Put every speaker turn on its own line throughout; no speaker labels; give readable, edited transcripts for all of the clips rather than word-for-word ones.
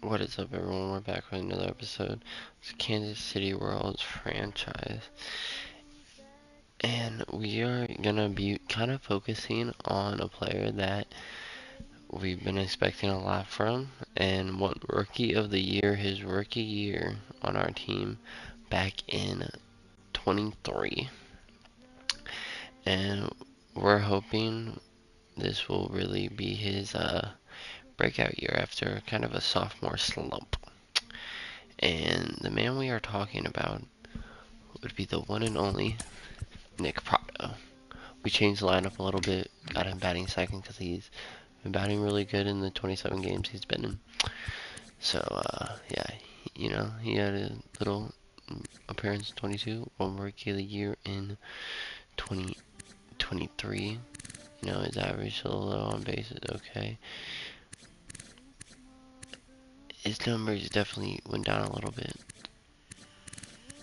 What is up, everyone? We're back with another episode. It's Kansas City Royals franchise. And we are going to be kind of focusing on a player that we've been expecting a lot from. And what rookie of the year, his rookie year on our team back in 23. And we're hoping this will really be his breakout year after kind of a sophomore slump. And the man we are talking about would be the one and only Nick Pratto. We changed the lineup a little bit, got him batting second because he's been batting really good in the 27 games he's been in. So, yeah, you know, he had a little appearance in 22, one rookie of the year in 2023. You know, his average a little on base is okay. His numbers definitely went down a little bit.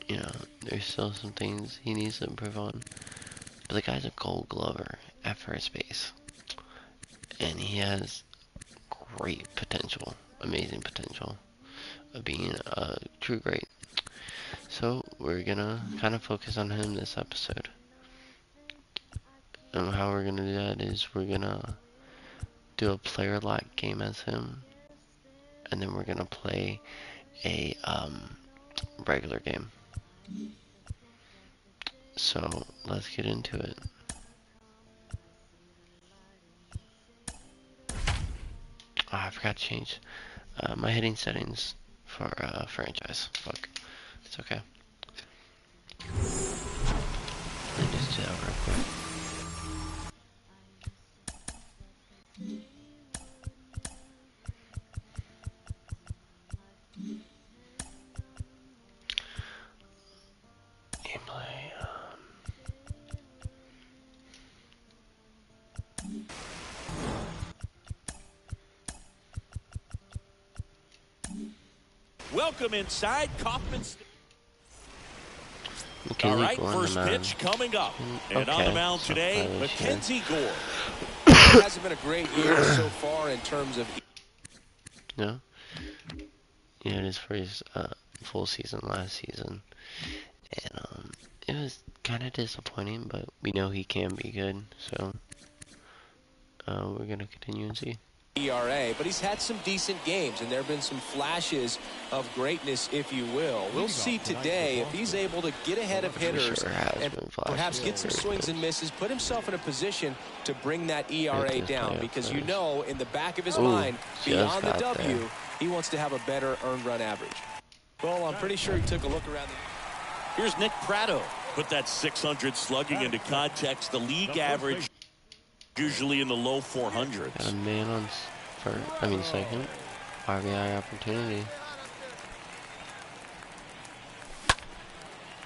You know, there's still some things he needs to improve on. But the guy's a Gold Glover at first base. And he has great potential, amazing potential of being a true great. So we're gonna kind of focus on him this episode. And how we're gonna do that is we're gonna do a player lock game as him. And then we're gonna play a regular game. So let's get into it. Oh, I forgot to change my hitting settings for franchise. Fuck. It's okay. Let me just do that real quick. Gameplay.
Welcome inside Kauffman's.
All right,
first pitch coming up. And on the mound today, Mackenzie Gore.
It hasn't been a great year so far in terms of...
No? Yeah, it is for his full season last season. And it was kind of disappointing, but we know he can be good. So we're going to continue and see.
ERA, but he's had some decent games, and there have been some flashes of greatness, if you will. We'll see today if he's able to get ahead of hitters and perhaps get some swings and misses, put himself in a position to bring that ERA down, because you know in the back of his mind, beyond the W, he wants to have a better earned run average. Well, I'm pretty sure he took a look around.
Here's Nick Pratto. Put that 600 slugging into context. The league average usually in the low 400s.
Got a man on second. RBI opportunity.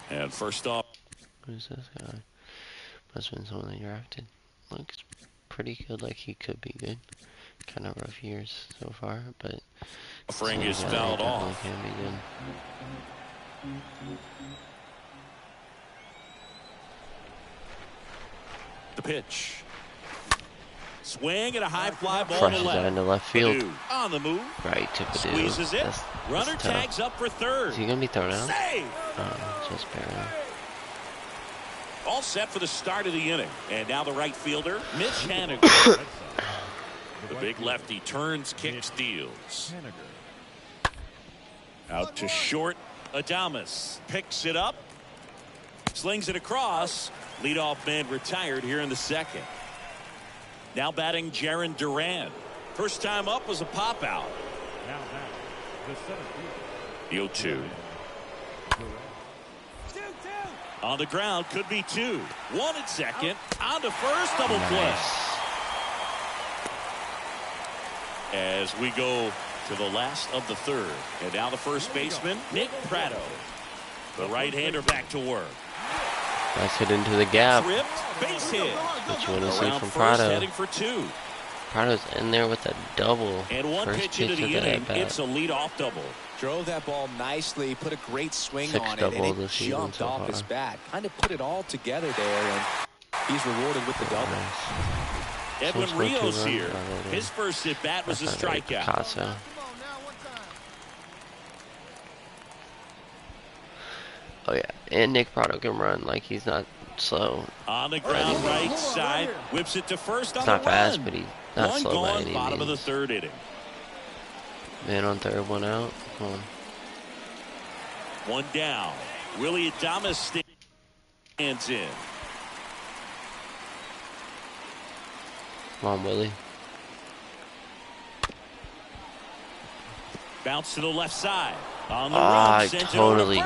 And first off,
Who's this guy? Must have been someone they drafted. Looks pretty good, like he could be good. Kind of rough years so far, but
offering is fouled off.
Can be good.
The pitch. Swing and a high fly ball
Crushes
to left.
that into left field.
Padu on the move.
Right to Padu.
Squeezes it. Runner
that's
tags up for third.
Is he gonna be thrown out?
Save.
Just barely.
All set for the start of the inning. And now the right fielder, Mitch Haniger. The big lefty turns, kicks, deals. Out to short. Adames picks it up. Slings it across. Leadoff man retired here in the second. Now batting Jarren Duran. First time up was a pop out. The 0-2. On the ground, could be two. One at second. On to first, double play. As we go to the last of the third. And now the first baseman, Nick Pratto. The right-hander back to work.
Nice hit into the gap.
Tripped, base hit.
What you want to see
Around
from
first,
Pratto.
heading for two.
Pratto's in there with a double.
And one
First
pitch into the
of
inning.
at-bat.
It's a leadoff double.
Drove that ball nicely, put a great swing
Sixth
on it,
double
and
this
it
season
jumped
so
off
far.
his bat. Kind of put it all together there, and he's rewarded with the double.
Edwin
Someone scored 2
Rios
runs
here.
already.
His first at bat was a
That's not very
strikeout.
Picasso. Oh yeah, and Nick Pratto can run like he's not slow.
On the ground, right side, whips it to first on the run.
He's not fast, but he's not
One
slow by
gone,
any
bottom of the
means.
third inning.
Man on third, one out. Come on.
One down. Willie Adames stands in.
Come on, Willie.
Bounce to the left side. On the
I
run,
totally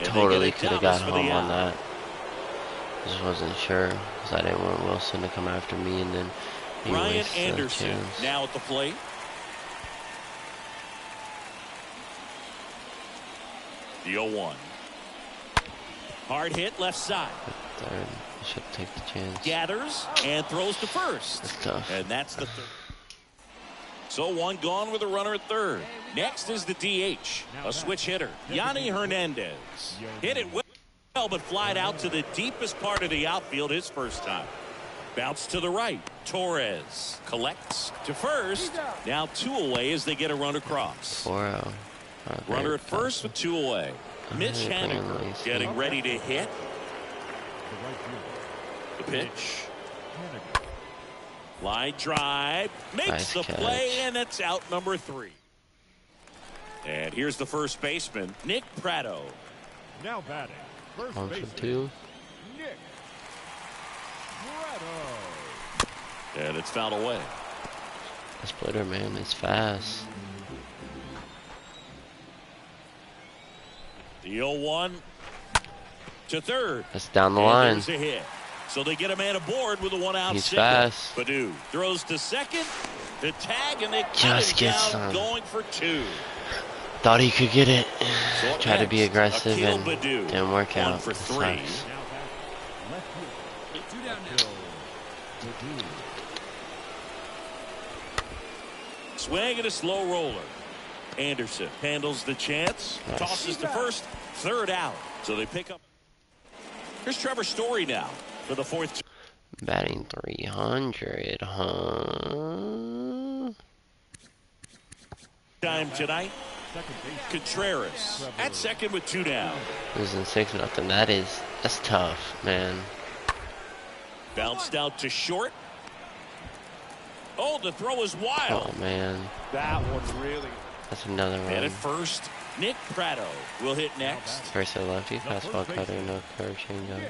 totally
could have got home on that. Just wasn't sure because I didn't want Wilson to come after me and then he
Ryan
wastes
Anderson
the chance.
now at the plate. The 0-1. Hard hit left side.
Third, I should take the chance.
Gathers and throws to first.
That's tough.
And that's the third. So one gone with a runner at third. Next is the DH, a switch hitter, Yanni Hernandez. Hit it well, but flied out to the deepest part of the outfield his first time. Bounce to the right. Torres collects to first. Now 2 away as they get a run across.
4-0.
Runner at first with 2 away. Mitch Haniger getting ready to hit. The pitch. Line drive, makes
Nice
the
catch.
play, and it's out number 3. And here's the first baseman, Nick Pratto.
Now batting, first
1 for
baseman,
2.
Nick Pratto.
And it's fouled away.
The splitter, man, is fast.
The 0-1 to third.
That's down the
And
line.
there's a hit. So they get a man aboard with a 1-out
He's
single.
fast.
Baddoo throws to second. The tag, and they cut
Just
him
gets
down,
some.
going for 2.
Thought he could get it.
So
Tried to be
next,
aggressive
Akil
and
Baddoo,
didn't work
1
out.
for
That
3.
Now
sucks.
batting, left field, 2 down now.
Swing and a slow roller. Anderson handles the chance.
Nice.
Tosses to first. Third out. So they pick up. Here's Trevor Story now for the 4th.
Batting 300, huh?
Time tonight.
Second base,
Contreras at second with 2 down.
Losing 6-0. That's tough, man.
Bounced out to short. Oh, the throw is wild.
Oh man,
That one's really.
that's another
And
run.
at first, Nick Pratto will hit next.
First to lefty, fastball cutter, no curve, changeup.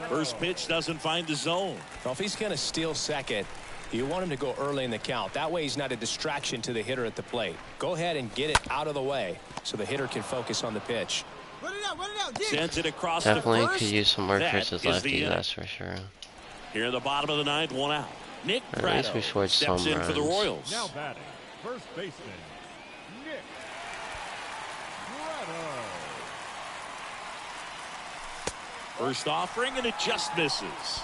First pitch doesn't find the zone.
Well, if he's going to steal second, you want him to go early in the count. That way he's not a distraction to the hitter at the plate. Go ahead and get it out of the way so the hitter can focus on the pitch.
Sends it across
Definitely
the first.
could use some work
That
versus
is the
lefties,
inning.
that's for sure.
Here in the bottom of the 9th, 1 out. Nick
At least we
Pratto
scored
steps
some
in for the
runs.
Royals.
now batting, first baseman, Nick Pratto.
First offering, and it just misses.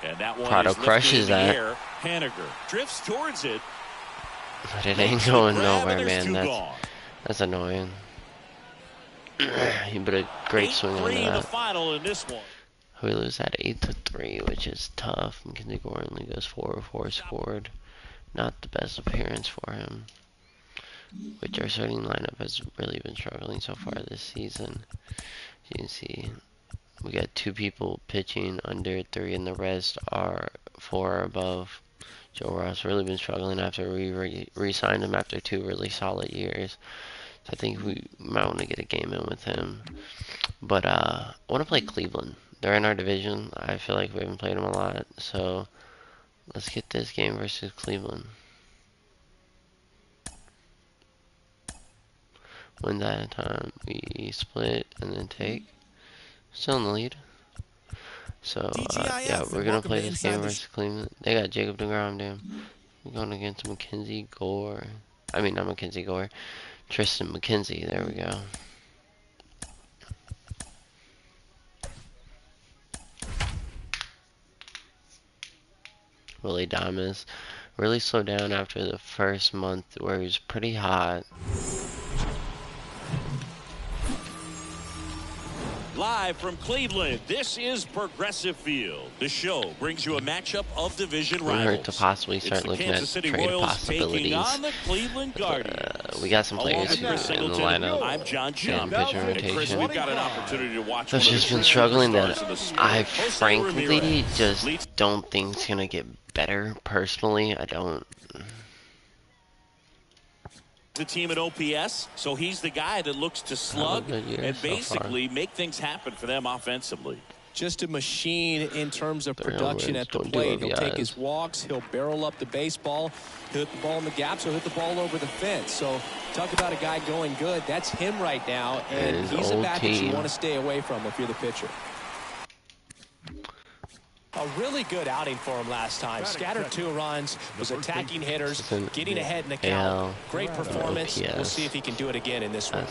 And that one
Pratto
is lifted
crushes
in the
that.
air. Haniger drifts towards it.
But it ain't
Makes the
going
grab,
nowhere,
and there's
man.
2 gone.
That's annoying. He put a great swing on
8-3 the
that.
final in this one.
We lose that 8-3, which is tough. McKenzie Gore only goes 4-4 scored. Not the best appearance for him. Which our starting lineup has really been struggling so far this season. As you can see, we got 2 people pitching under 3, and the rest are 4 or above. Joe Ross really been struggling after we re-signed him after 2 really solid years. So I think we might want to get a game in with him. But I want to play Cleveland. They're in our division. I feel like we haven't played them a lot. So let's get this game versus Cleveland. Win that time. We split and then take. Still in the lead. So, yeah, we're going to play this game versus Cleveland. They got Jacob deGrom, dude. We're going against McKenzie Gore. I mean, not McKenzie Gore. Tristan McKenzie. There we go. Willie Adames really slowed down after the first month where he was pretty hot.
Live from Cleveland, this is Progressive Field. The show brings you a matchup of division rivals.
To possibly start looking at trade possibilities.
On the Cleveland Guardians.
We got some players in the lineup.
I'm John
and pitcher rotation.
We've got an opportunity to watch.
I've just been struggling that I frankly just don't think it's gonna get better. Personally, I don't.
The team at OPS, so he's the guy that looks to slug and basically make things happen for them offensively.
Just a machine in terms of production at the plate. He'll take his walks, he'll barrel up the baseball, he'll hit the ball in the gaps, he'll hit the ball over the fence. So talk about a guy going good. That's him right now, and he's a bat that you want to stay away from if you're the pitcher. A really good outing for him last time. Scattered 2 runs, was attacking hitters, getting ahead in the count. Great performance. We'll see if he can do it again in this one.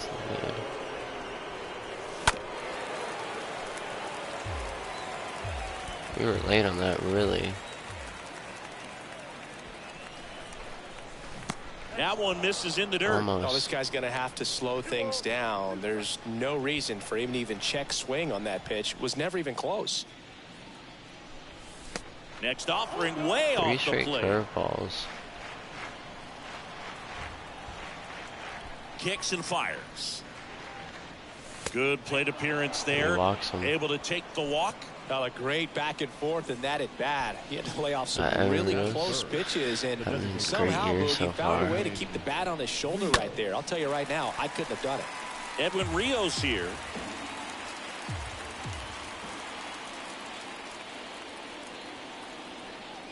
We were late on that, really.
That one misses in the dirt.
Almost.
Oh, this guy's going to have to slow things down. There's no reason for him to even check swing on that pitch. It was never even close.
Next offering way off the plate.
3 straight curveballs.
Kicks and fires. Good plate appearance there. Able to take the walk.
Well, a great back and forth, and that at bat. He had to lay off some really close pitches, and somehow he found a way to keep the bat on his shoulder right there. I'll tell you right now, I couldn't have done it.
Edwin Rios here.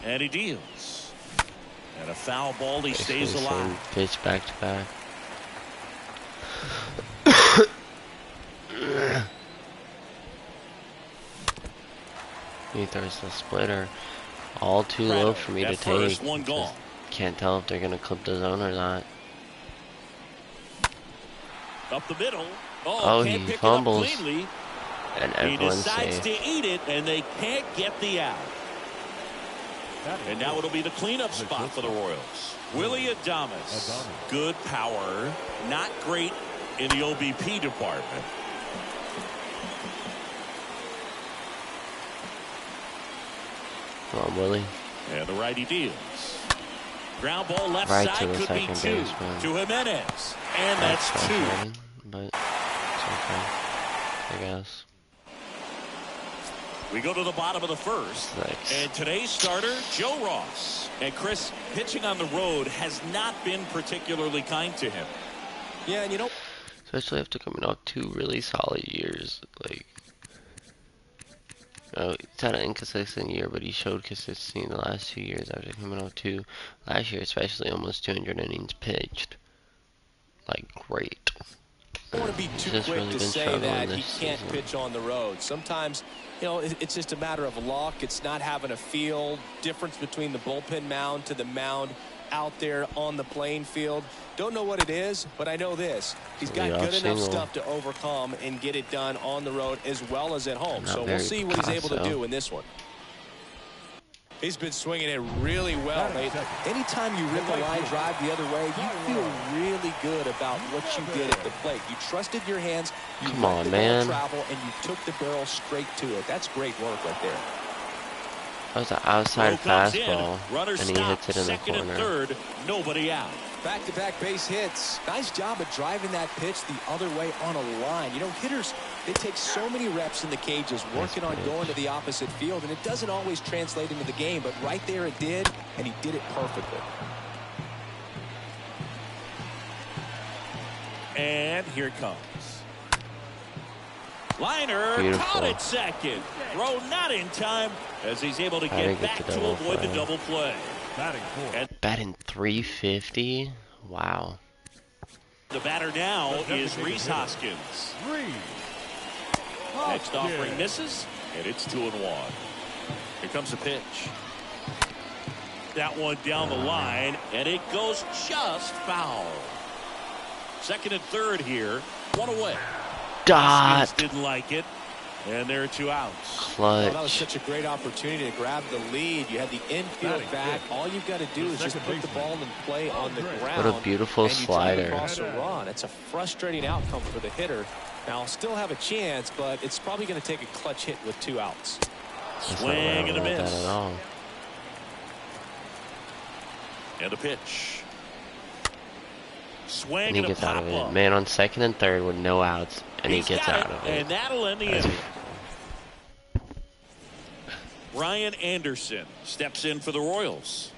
And he deals. And a foul ball, he stays alive.
Pitch back to back. He throws the splitter all too low for me to take.
One gone.
Can't tell if they're going to clip the zone or not.
Up the middle.
Oh, he fumbles. And
everyone's he decides to eat it, and they can't get the out. And now it'll be the cleanup spot for the Royals. Willy Adames. Good power. Not great in the OBP department.
Come on, Willie.
And the righty deals. Ground ball left side could be 2 to Jimenez. And that's 2.
But it's okay, I guess.
We go to the bottom of the first. And today's starter, Joe Ross. And Chris, pitching on the road has not been particularly kind to him.
Yeah, and you know,
especially after coming off 2 really solid years. Like, he's had an inconsistent year, but he showed consistency in the last 2 years after coming off 2. Last year, especially, almost 200 innings pitched. Like, great.
I don't want to be too quick to say that he can't pitch on the road. Sometimes, you know, it's just a matter of luck. It's not having a feel. Difference between the bullpen mound to the mound out there on the playing field. Don't know what it is, but I know this. He's got good enough stuff to overcome and get it done on the road as well as at home. So we'll see what he's able to do in this one. He's been swinging it really well. Anytime you rip a line drive the other way, you feel really good about what you did at the plate. You trusted your hands, you let the ball travel, and you took the barrel straight to it. That's great work right there.
That was an outside fastball, and he hits it in the corner.
And third, nobody out.
Back-to-back base hits. Nice job of driving that pitch the other way on a line. You know, hitters, they take so many reps in the cages working on going to the opposite field, and it doesn't always translate into the game, but right there it did, and he did it perfectly.
And here it comes. Liner caught at second. Throw not in time as he's able to get back to avoid the double play.
Batting 350. Wow.
The batter now is Rhys Hoskins. Next offering misses, and it's 2-1. Here comes the pitch. That one down the line, and it goes just foul. Second and third here. One away.
Dot.
Didn't like it. And there are 2 outs.
Clutch.
Well, that was such a great opportunity to grab the lead. You had the infield back. All you've got to do is just put the ball in play on the ground.
What a beautiful slider.
Across a run. It's a frustrating outcome for the hitter, Now, I'll still have a chance, but it's probably going to take a clutch hit with 2 outs.
Swing and a miss. And a pitch. Swing
and he gets out of it. Man on second and third with no outs, and he gets out of it.
And that'll end the inning. Ryan Anderson steps in for the Royals.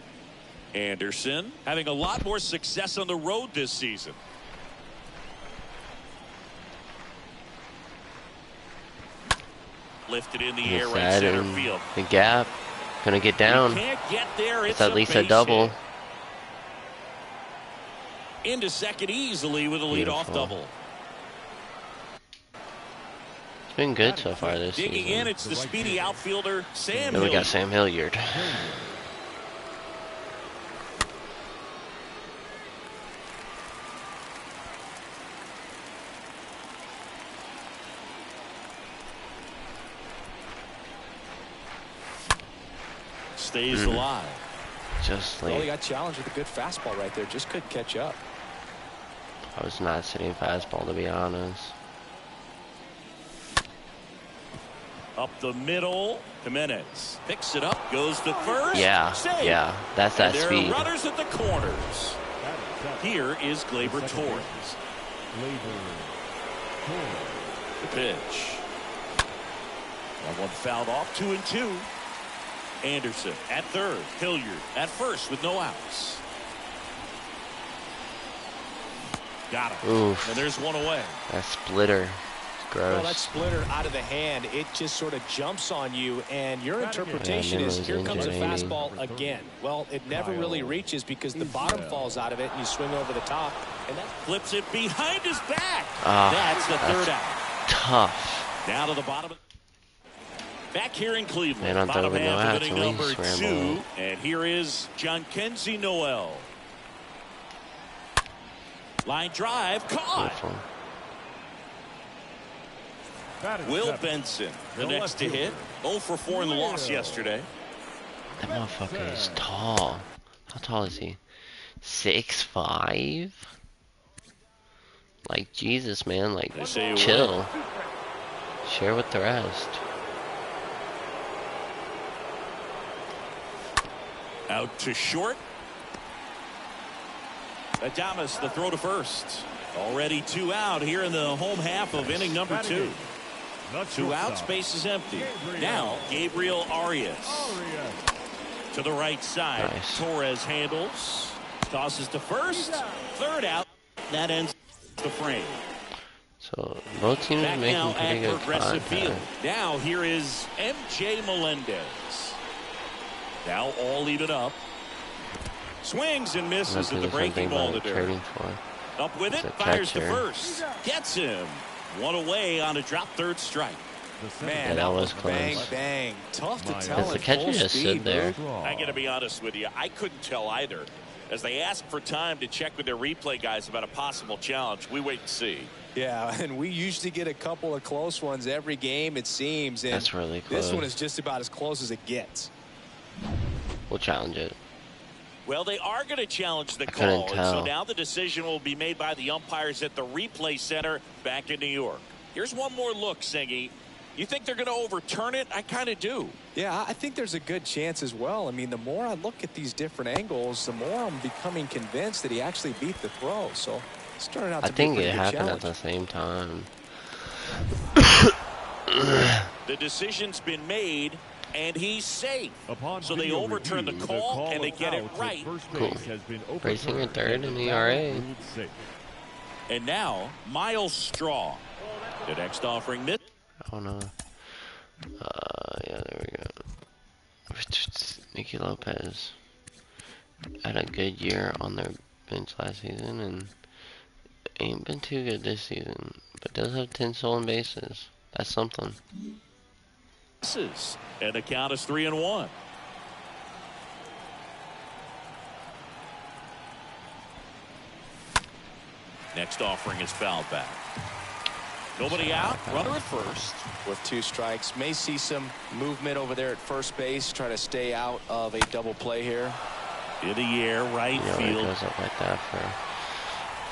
Anderson having a lot more success on the road this season. Lifted in the air, right center field.
The gap, gonna get down.
Can't get there.
It's at least a double.
Hit. Into second easily with a leadoff double.
It's been good so far this season.
Digging in, it's the speedy outfielder Sam
Hilliard. Then we got Sam Hilliard.
Stays alive.
Just like.
Well, he got challenged with a good fastball right there. Just couldn't catch up.
I was not sitting fastball, to be honest.
Up the middle. Jimenez picks it up, goes to first.
Yeah,
Save.
yeah, that's that
and
speed.
There are runners at the corners. Here is Gleyber Torres. The pitch. That one fouled off. 2-2. Anderson at third. Hilliard at first with no outs. Got him.
Oof.
And there's one away.
That splitter. Gross.
Well, that splitter out of the hand, it just sort of jumps on you, and your interpretation is here comes a fastball again. Well, it never really reaches because the bottom falls out of it, and you swing over the top, and that
flips it behind his back. That's the third out.
Tough.
Down to the bottom. Back here in Cleveland,
Man,
bottom half of inning number 2,
Rambo.
and here is Jhonkensy Noel. Line drive, caught. Will Benson, the next to hit. 0 for 4 in the loss yesterday.
That motherfucker is tall. How tall is he? 6'5"? Like, Jesus, man. Like, chill. Share with the rest.
Out to short. Adames, the throw to first. Already 2 out here in the home half of inning number 2. 2 outs, base is empty. Now, Gabriel Arias. To the right side.
Nice.
Torres handles. Tosses to first. Third out. That ends the frame.
So, both teams
Back
making
now
pretty
at
good
Progressive
contact.
Field. Now, here is MJ Melendez. Now, all even up. Swings and misses at the breaking ball to dirt. Up with it, fires to first. Gets him. One away on a drop third strike.
Man,
that was
bang,
close.
bang. Tough to tell.
Because the catcher just stood there.
I got to be honest with you. I couldn't tell either. As they asked for time to check with their replay guys about a possible challenge, we wait and see.
Yeah, and we usually get a couple of close ones every game, it seems. And
that's really close.
This one is just about as close as it gets.
We'll challenge it.
Well, they are going to challenge the call, and so now the decision will be made by the umpires at the replay center back in New York. Here's one more look, Singy. You think they're going to overturn it? I kind of do.
Yeah, I think there's a good chance as well. I mean, the more I look at these different angles, the more I'm becoming convinced that he actually beat the throw. So it's turning out to be a pretty good challenge.
I think it happened at the same time.
The decision's been made. And he's safe. So they overturn the call and they get it right.
Cool. Racing at third in the ERA.
And now, Miles Straw. The next offering.
Oh no. Yeah, there we go. Nicky Lopez had a good year on their bench last season and ain't been too good this season, but does have 10 stolen bases. That's something.
And the count is 3-1. Next offering is fouled back. Nobody out. Runner at first.
With 2 strikes. May see some movement over there at first base. Try to stay out of a double play here.
In the air, right field.
It goes up like that for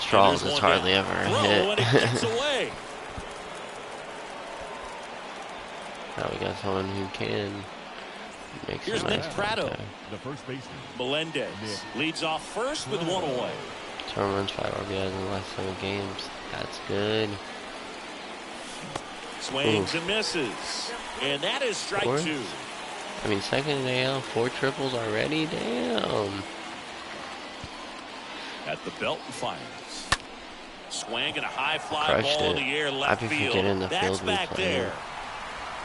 Straws. It's hardly ever a hit.
And it gets away.
Now we got someone who can make some
Here's Nick
nice
Pratto.
The first baseman.
Melendez leads off first with 1 away.
2 runs, 5 RBIs in the last 7 games. That's good.
Swings and misses. And that is strike
4?
2.
I mean, second in the AL, 4 triples already? Damn.
At the belt and fires. Swing and a high fly
Crushed
ball
it.
in the air left
I
field.
forget in the
That's
field we
back
play.
there.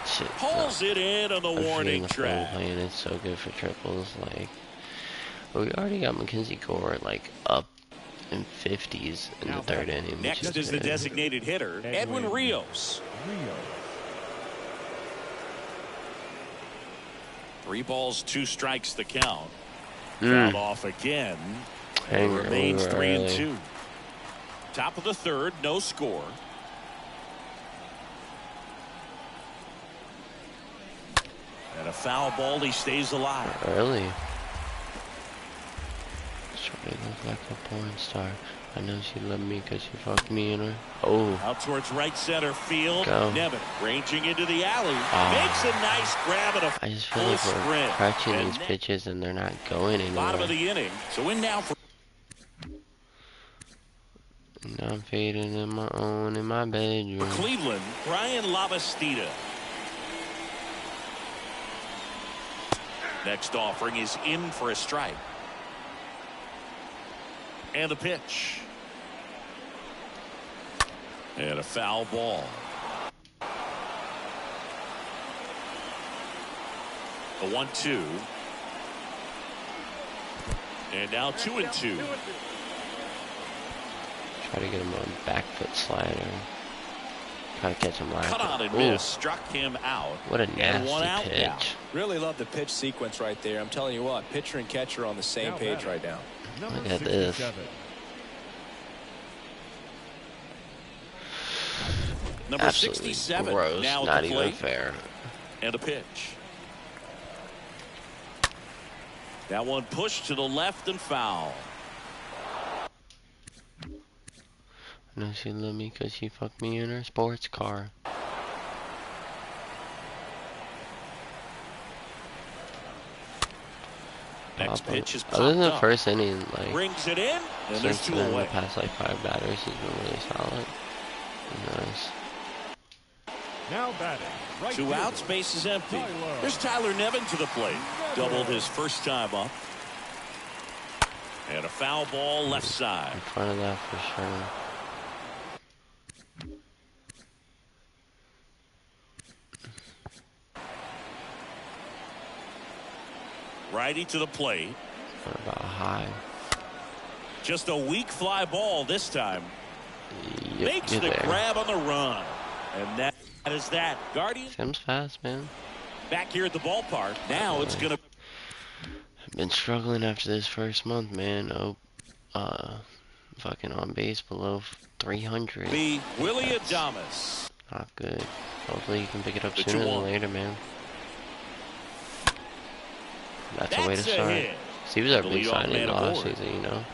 Shit,
Pulls it in on the warning track.
Playing it's so good for triples. Like, but we already got Mackenzie Gore like up in 50s in the 3rd inning.
Next is the designated hitter, Edwin Rios. 3 balls, 2 strikes the count. Fouled off again. It remains 3-2. Top of the 3rd, no score. And a foul ball, he stays alive.
Early. Shorty look like a porn star. I know she loved me because she fucked me in her. Oh.
Out towards right center field.
Go.
Nevin ranging into the alley. Makes a nice grab at a
I just feel
full
like we're
sprint.
catching
And
these pitches and they're not going anywhere.
bottom of the inning. So in now for
And I'm fading in my own in my bedroom.
Cleveland, Brian Lavastida. Next offering is in for a strike. And the pitch. And a foul ball. A 1-2. And now 2-2.
Try to get him on back foot slider. Try to catch him live.
Cut on and
Ooh,
miss. Struck him out.
what a
And 1 out
nasty
now.
pitch.
Really love the pitch sequence right there. I'm telling you what, pitcher and catcher on the same page right now.
Look at this.
Number
Absolutely
67
gross.
now
Not
at the
even
plate.
fair.
And a pitch. That one pushed to the left and foul.
I know she loved me because she fucked me in her sports car.
Next pitch is
Other than the
popped up.
first inning, like
Brings it in, and there's
since
2
then,
away.
the past like 5 batters, he's been really solid. Nice.
Now batting. Right
2
fielder.
outs, base is empty.
Tyler.
Here's Tyler Nevin to the plate. Doubled his first time up. And a foul ball left side.
In front of that for sure.
Righty to the plate.
What about high?
Just a weak fly ball this time.
Yep,
Makes
you're
the
there.
grab on the run. And that is that. Guardian
Sim's fast, man.
back here at the ballpark. Now it's going to.
I've been struggling after this first month, man. Oh, fucking on base below 300.
be Willie Adames.
Not good. Hopefully you can pick it up
The
sooner
2-1.
than later, man. That's a way to
That's a
start.
hit.
So he was our
The
big
leadoff
signing
man
last
aboard.
season, you know.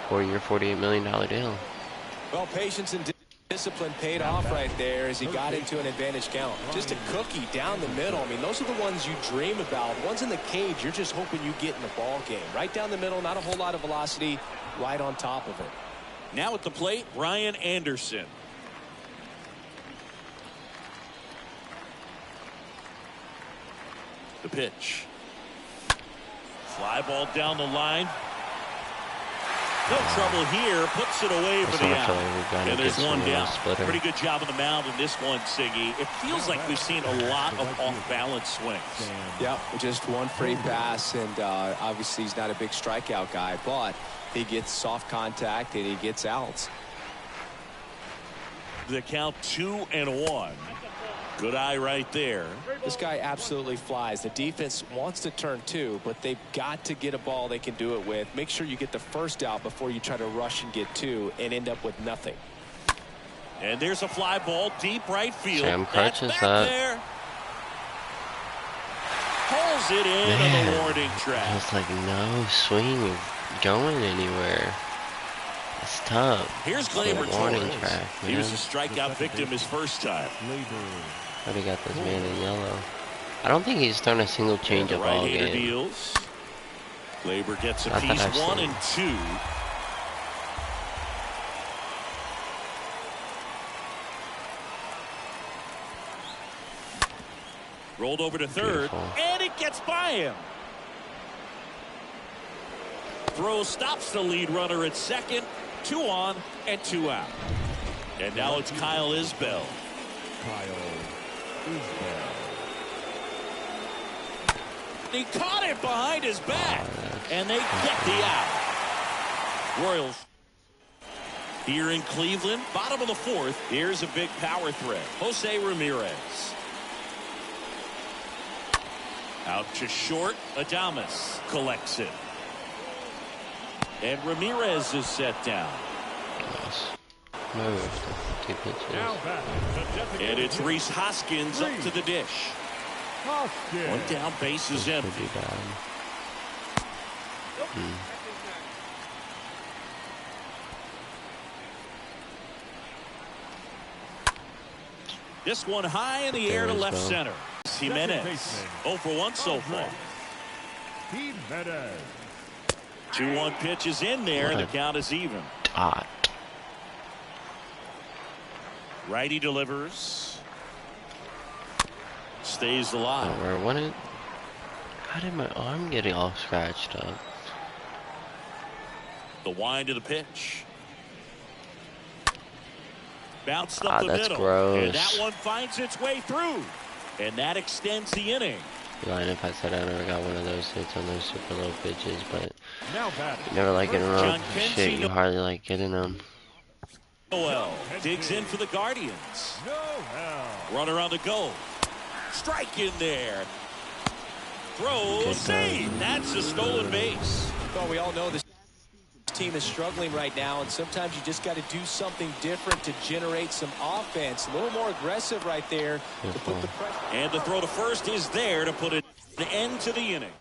4-year, $48 million deal.
Well, patience and discipline paid off right there as he got into an advantage count. Just a cookie down the middle. I mean, those are the ones you dream about. Ones in the cage, you're just hoping you get in the ball game. Right down the middle, not a whole lot of velocity, right on top of it.
Now at the plate, Ryan Anderson. The pitch. Fly ball down the line. No trouble here. Puts it away for the
I feel
out.
like we've got to
And
get
there's one
some of
down.
those splitter.
Pretty good job on the mound in this one, Siggy. It feels like we've seen a lot of off-balance swings.
Yep, just one free pass, and obviously he's not a big strikeout guy, but he gets soft contact and he gets outs.
The count 2-1. Good eye right there.
This guy absolutely flies. The defense wants to turn 2, but they've got to get a ball they can do it with. Make sure you get the first out before you try to rush and get 2 and end up with nothing.
And there's a fly ball deep right field.
Sam
That's
crutches
back
that.
there. Pulls it in on
Man,
the warning track.
It's like no swing is going anywhere. It's tough.
Here's
It's a
Gleyber
warning
Torres.
track,
He was
man.
a strikeout victim his first time.
Already got this man in yellow. I don't think he's thrown a single change up all game.
Deals. Gleyber gets a piece, 1 and 2. Rolled over to third, and it gets by him. Throw stops the lead runner at second. 2 on and 2 out. And now it's Kyle Isbell. He caught it behind his back, and they get the out. Royals here in Cleveland, bottom of the 4th. Here's a big power threat. Jose Ramirez. Out to short. Adames collects it. And Ramirez is set down. And it's Rhys Hoskins up to the dish. 1 down, base is empty. This one high in the air to left center. Jimenez 0 for 1 so far. 2-1 pitch is in there, and the count is even. Righty delivers. Stays alive.
Where went it? How did my arm get all scratched up?
The wind of the pitch. Bounced up the
that's
middle.
Gross.
And that one finds its way through. And that extends the inning.
Line if I said I never got one of those hits on those super low pitches, but
you
never like getting them. Shit, you hardly like getting them.
Noel digs in for the Guardians. Runner on the go. Strike in there. Throw, save. That's a stolen base.
Well, we all know this team is struggling right now, and sometimes you just got to do something different to generate some offense. A little more aggressive right there to put the pressure.
And the throw to first is there to put an end to the inning.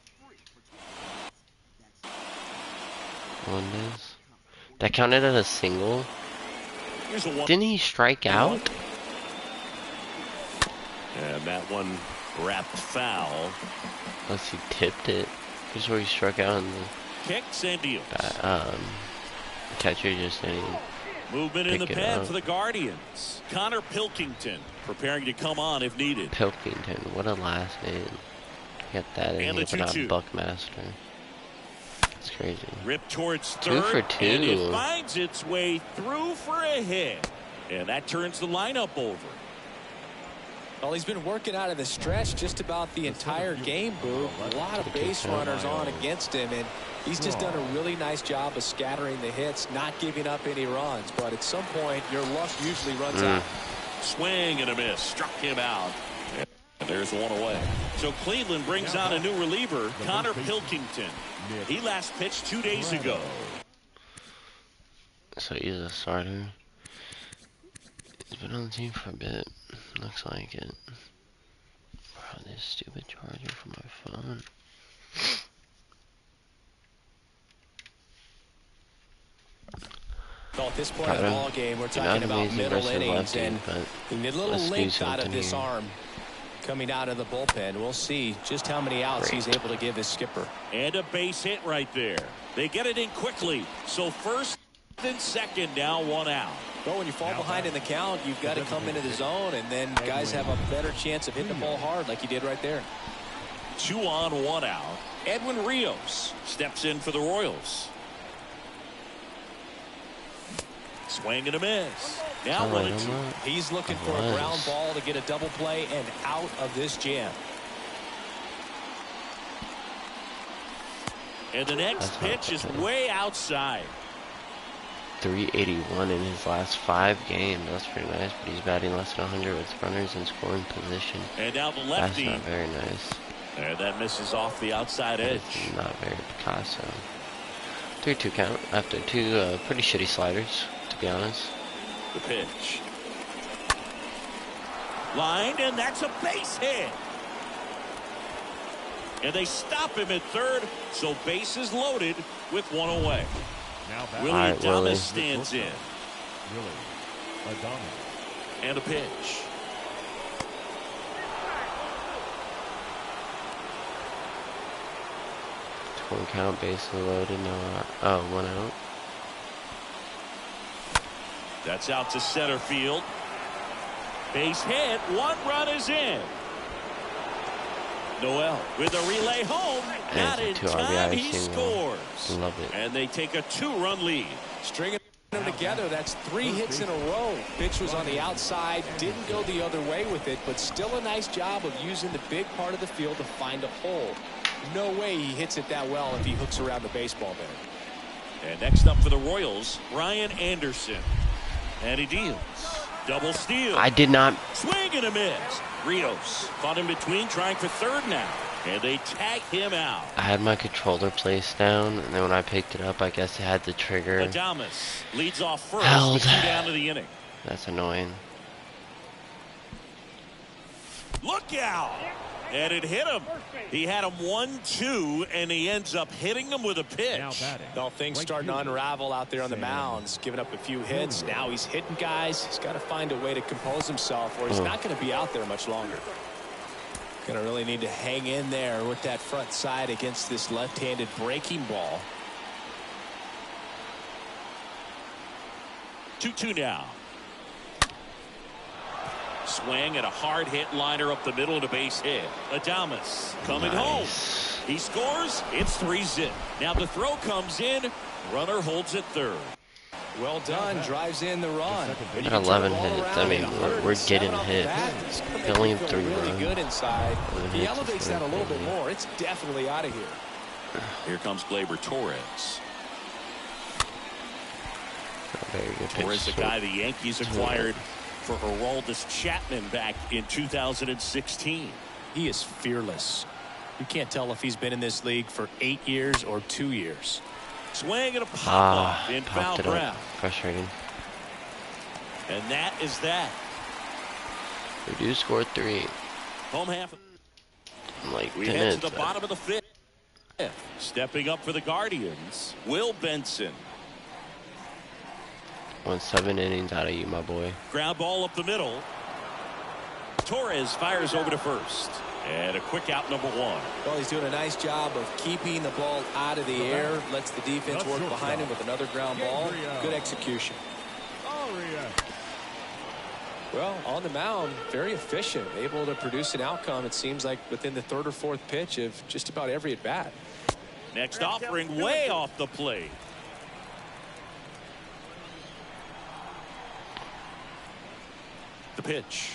That counted as a single? Didn't he strike out?
And that one wrapped foul.
Unless he tipped it. Just where he struck out in the
kicks and deals.
Catcher just didn't.
Movement in the pen for the Guardians. Connor Pilkington preparing to come on if needed.
Pilkington, what a last name. Get that in here, but not Buckmaster. It's crazy.
Ripped towards third.
2 for 2.
And it finds its way through for a hit. And that turns the lineup over.
Well, he's been working out of the stretch just about the entire game, Boo. A lot of base runners on against him, and he's just done a really nice job of scattering the hits, not giving up any runs. But at some point, your luck usually runs out.
Swing and a miss. Struck him out. And there's one away. So Cleveland brings on a new reliever, Connor Pilkington. He last pitched 2 days ago.
So he's a starter. He's been on the team for a bit. Looks like it. Bro, this stupid charger for my phone.
Well, at this point of the ball game, we're talking about middle innings, and we need a little length out of this arm coming out of the bullpen. We'll see just how many outs he's able to give his skipper.
And a base hit right there. They get it in quickly. So first and second, now 1 out.
Well, when you fall behind in the count, you've got to come into the zone, and then guys have a better chance of hitting the ball hard like he did right there.
2 on, 1 out. Edwin Rios steps in for the Royals. Swing and a miss. Now 1-2.
He's looking for a ground ball to get a double play and out of this jam. And the next pitch is way outside.
381 in his last 5 games. That's pretty nice, but he's batting less than 100 with runners in scoring position.
And now the lefty.
That's not very nice.
And that misses off the outside edge.
Not very Picasso. 3-2 count after 2 pretty shitty sliders, to be honest.
The pitch. Lined, and that's a base hit. And they stop him at third, so base is loaded with 1 away. Willie Adames stands in. And a pitch.
Full count, bases loaded, no out. Oh, 1 out.
That's out to center field. Base hit. 1 run is in. Noel with a relay home. Not in time. He scores.
Love it.
And they take a 2-run lead.
Stringing them together. That's 3 hits in a row. Pitch was on the outside. Didn't go the other way with it, but still a nice job of using the big part of the field to find a hole. No way he hits it that well if he hooks around the baseball there.
And next up for the Royals, Ryan Anderson. And he deals. Double steal.
I did not.
Swing and a miss. Rios caught in between, trying for third now. And they tag him out.
I had my controller placed down, and then when I picked it up, I guess it had the trigger.
Adames leads off first.
Held.
With 2 down to the inning.
That's annoying.
Look out! And it hit him. He had him 1-2, and he ends up hitting him with a pitch.
Well, things starting to unravel out there on the mounds. Giving up a few hits. Now he's hitting guys. He's got to find a way to compose himself, or he's not going to be out there much longer. Going to really need to hang in there with that front side against this left-handed breaking ball.
2-2 now. Swing and a hard hit liner up the middle and a base hit. Adames coming home. He scores. It's 3-zip. Now the throw comes in. Runner holds at third.
Well done. Drives in the run.
At 11 hits. I mean, we're getting hit. They only have 3 runs.
Really good inside. He elevates that a little bit more. It's definitely out of here.
Here comes Gleyber Torres.
Very good pitch.
Torres, the guy the Yankees acquired for Aroldis Chapman back in 2016.
He is fearless. You can't tell if he's been in this league for 8 years or 2 years.
Swing and a pop-up in foul ground.
Frustrating.
And that is that.
We do score 3.
Home half.
Like
we head to the bottom of the 5th. Stepping up for the Guardians, Will Benson.
7 innings out of you, my boy.
Ground ball up the middle. Torres fires over to first. And a quick out, number 1.
Well, he's doing a nice job of keeping the ball out of the air. Lets the defense work behind him with another ground ball. Good execution. Well, on the mound, very efficient. Able to produce an outcome, it seems like, within the 3rd or 4th pitch of just about every at-bat.
Next offering way off the plate. The pitch.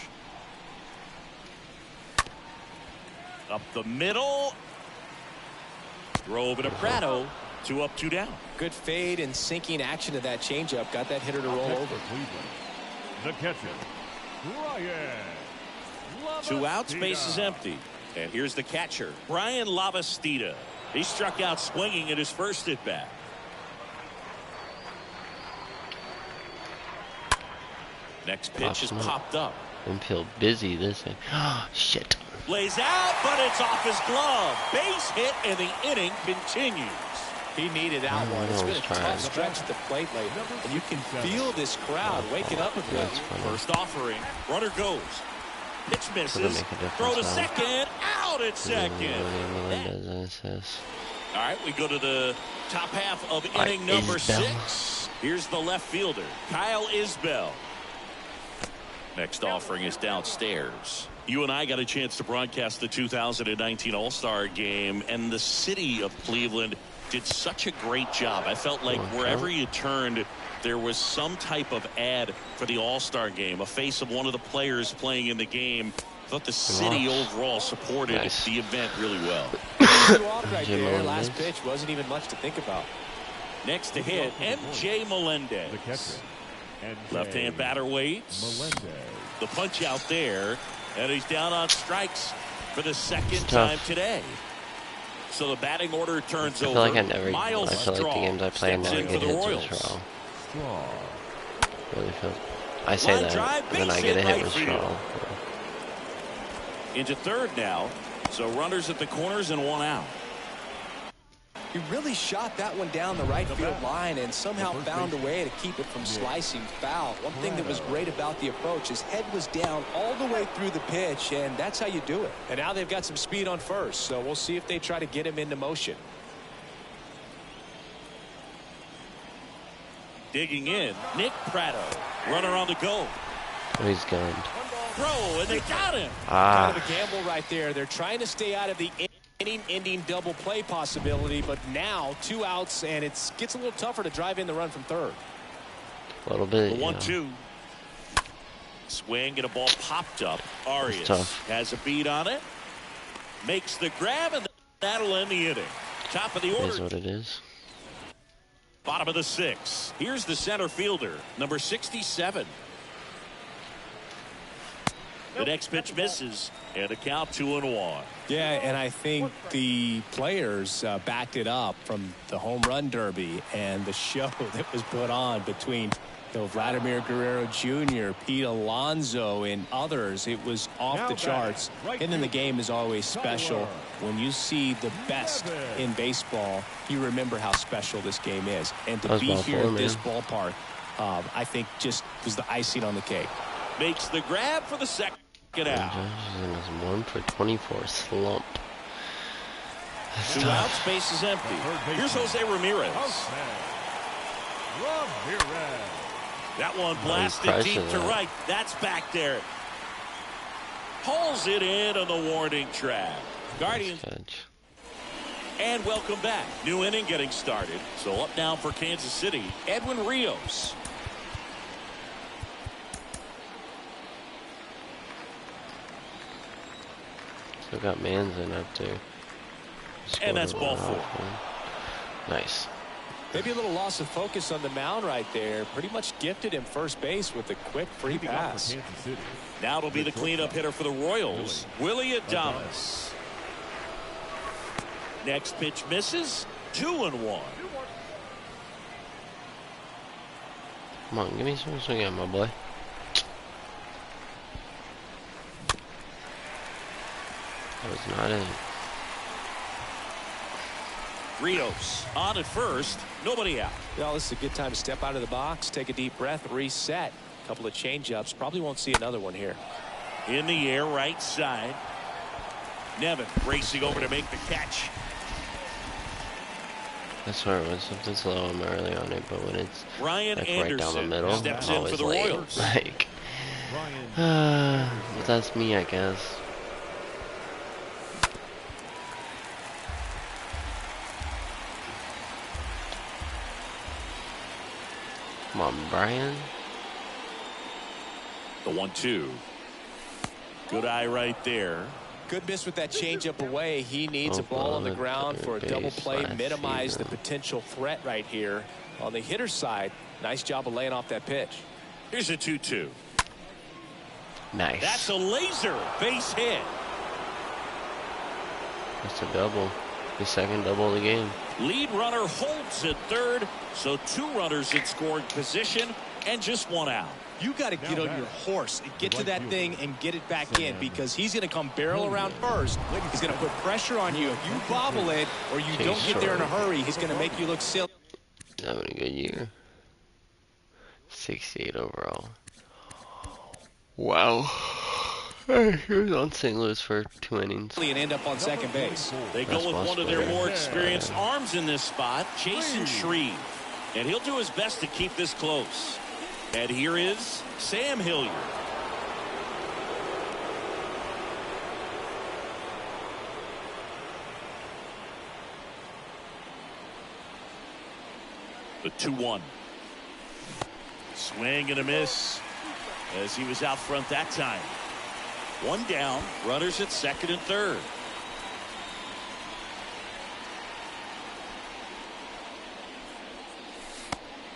Up the middle. Throw over to Prado. 2 up, 2 down.
Good fade and sinking action to that changeup. Got that hitter to roll over.
The catcher, Ryan.
2 outs, base is empty. And here's the catcher, Brian Lavastida. He struck out swinging at his first at bat. Next pitch is popped up.
Infield busy this inning. Oh, shit.
Lays out, but it's off his glove. Base hit, and the inning continues.
He needed that one. It's been a tough stretch at the plate lately. And you can feel this crowd waking up a bit.
First offering. Runner goes. Pitch misses. Throw to second. Out at second. All right, we go to the top half of inning number 6. Here's the left fielder, Kyle Isbell. Next offering is downstairs. You and I got a chance to broadcast the 2019 All-Star Game, and the city of Cleveland did such a great job. I felt like wherever you turned, there was some type of ad for the All-Star Game, a face of one of the players playing in the game. I thought the city overall supported the event really well.
Right there. Last pitch wasn't even much to think about.
Next to hit, MJ Melendez. Left-hand batter waits. The punch out there, and he's down on strikes for the second time today. So the batting order turns over.
I feel like the games I play, I never get hits with Straw. Really feel. I say that, and then I get a hit with Straw.
Into third now. So runners at the corners and 1 out.
He really shot that one down the right field line and somehow found a way to keep it from slicing foul. One thing that was great about the approach, his head was down all the way through the pitch, and that's how you do it. And now they've got some speed on first, so we'll see if they try to get him into motion.
Digging in, Nick Pratto. Runner on the go.
Oh, he's gunned.
Throw, and they got him.
Kind of a gamble right there. They're trying to stay out of the inning-ending double play possibility, but now 2 outs, and it gets a little tougher to drive in the run from third.
A little bit.
The 1-2. Swing and a ball popped up. Arias has a beat on it. Makes the grab, and that'll end the inning. Top of the order.
Is what it is.
Bottom of the 6th. Here's the center fielder, number 67. The next pitch misses, and the count 2-1.
Yeah, and I think the players backed it up from the home run derby and the show that was put on between Vladimir Guerrero Jr., Pete Alonso, and others. It was off the charts. And then the game is always special. When you see the best in baseball, you remember how special this game is. And to be here at this ballpark, I think just was the icing on the cake.
Makes the grab for the second out.
Josh is 1 for 24 slump. That's
2 outs, base is empty. Here's Jose Ramirez. That one blasted deep to right. That's back there. Pulls it in on the warning track. Guardians. And welcome back. New inning getting started. So up now for Kansas City, Edwin Rios.
Still got Manzin up there.
And that's ball 4.
Nice.
Maybe a little loss of focus on the mound right there. Pretty much gifted him first base with a quick free pass.
Now it'll be the cleanup hitter for the Royals, Willy Adames. Next pitch misses. 2-1.
Come on, give me some swing at my boy. That was not it.
Rios on at first, nobody out.
Well, this is a good time to step out of the box, take a deep breath, reset. A couple of change-ups. Probably won't see another one here.
In the air, right side. Nevin racing over to make the catch.
I swear it was something slow. I'm early on it, but when it's
Ryan
like
Anderson
right down the middle,
steps
I'm
in
always
for the
late.
Royals.
Like, but that's me, I guess. Come on, Brian.
The 1-2. Good eye right there.
Good miss with that changeup away. He needs a ball on the ground for a double play, minimize the potential threat right here. On the hitter's side, nice job of laying off that pitch.
Here's a 2-2.
Nice.
That's a laser base hit.
That's a double. The second double of the game.
Lead runner holds at third, so 2 runners in scoring position and just 1 out.
You got to get on your horse and get to that thing and get it back in, because he's going to come barrel around first. He's going to put pressure on you. If you bobble it or you don't get there in a hurry, he's going to make you look silly.
Having a good year. 68 overall. Wow. He was on St. Louis for 2 innings.
And end up on second base.
They go with one of their more experienced arms in this spot, Jason Shreve. And he'll do his best to keep this close. And here is Sam Hilliard. The 2-1. Swing and a miss as he was out front that time. 1 down, runners at second and third.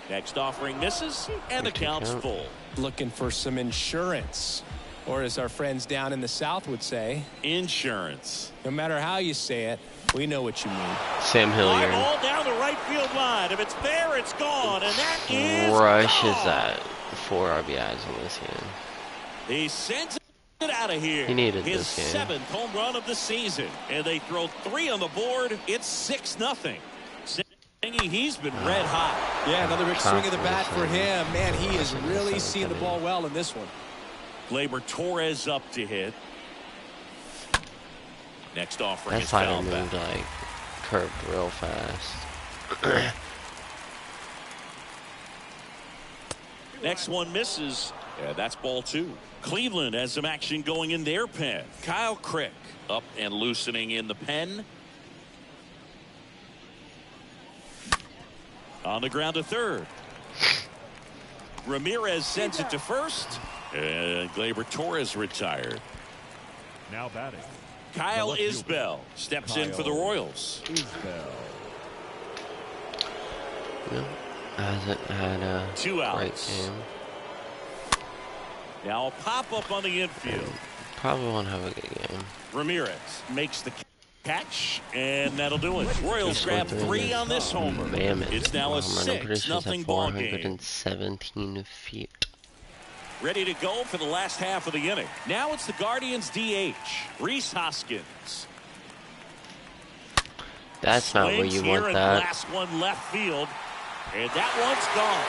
Next offering misses, and the count's full.
Looking for some insurance, or as our friends down in the South would say,
insurance.
No matter how you say it, we know what you mean.
Sam Hilliard.
All down the right field line. If it's there, it's gone, and that is
crushes
gone.
that 4 RBIs on this game.
He sends it out of here.
He needed
his
this game.
7th home run of the season, and they throw 3 on the board. It's 6-0. He's been red hot.
Yeah, another big swing of the bat for him. Man, he is really seeing the ball well in this one.
Gleyber Torres up to hit. Next offering
That
is
slider
foul
moved
back.
like curved real fast.
Next one misses. Yeah, that's ball 2. Cleveland has some action going in their pen. Kyle Crick up and loosening in the pen. On the ground to third. Ramirez sends it to first. And Gleyber Torres retired.
Now batting.
Kyle Isbell steps in for the Royals.
No, hasn't had a
2
great
outs.
game.
Now a pop-up on the infield.
Probably won't have a good game.
Ramirez makes the catch, and that'll do it. Royals grab 3 on this homer. It's now a 6-0 ball game.
417 feet.
Ready to go for the last half of the inning. Now it's the Guardians DH, Rhys Hoskins.
That's not where you want that.
Last one left field, and that one's gone.